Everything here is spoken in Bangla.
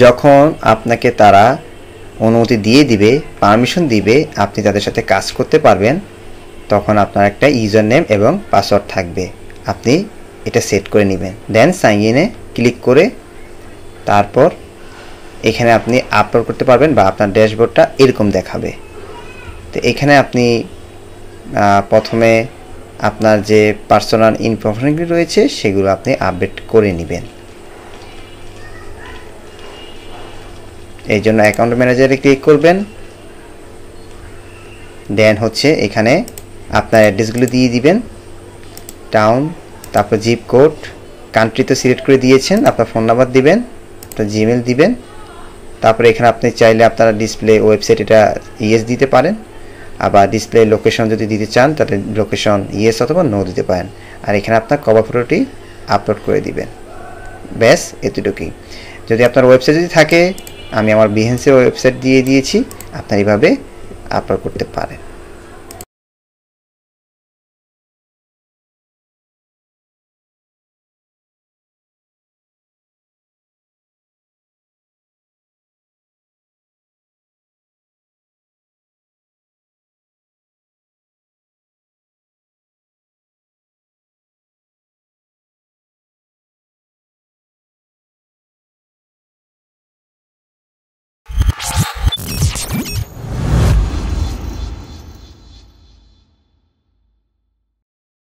যখন আপনাকে তারা অনুমতি দিয়ে দিবে, পারমিশন দিবে, আপনি তাদের সাথে কাজ করতে পারবেন, তখন আপনার একটা ইউজার নেম এবং পাসওয়ার্ড থাকবে। আপনি এটা সেট করে নেবেন। দেন সাইন ইনে ক্লিক করে তারপর এখানে আপনি আপলোড করতে পারবেন বা আপনার ড্যাশবোর্ডটা এরকম দেখাবে। তো এখানে আপনি প্রথমে আপনার যে পার্সোনাল ইনফরমেশনগুলো রয়েছে সেগুলো আপনি আপডেট করে নেবেন। এই জন্য অ্যাকাউন্ট ম্যানেজারে ক্লিক করবেন। দেন হচ্ছে এখানে আপনার অ্যাড্রেসগুলো দিয়ে দিবেন, টাউন, তারপর জিপ কোড, কান্ট্রি তো সিলেক্ট করে দিয়েছেন, আপনার ফোন নাম্বার দিবেন, আপনার জিমেল দিবেন। তারপরে এখানে আপনি চাইলে আপনারা ডিসপ্লে ওয়েবসাইট এটা ইয়েস দিতে পারেন, আবার ডিসপ্লে লোকেশন যদি দিতে চান তাহলে লোকেশন ইয়েস অথবা নো দিতে পারেন। আর এখানে আপনার কভার ফটোটি আপলোড করে দিবেন। ব্যাস এতটুকুই। যদি আপনার ওয়েবসাইট যদি থাকে, আমি আমার বিহেন্সের ওয়েবসাইট দিয়ে দিয়েছি, আপনার এইভাবে আপলোড করতে পারেন।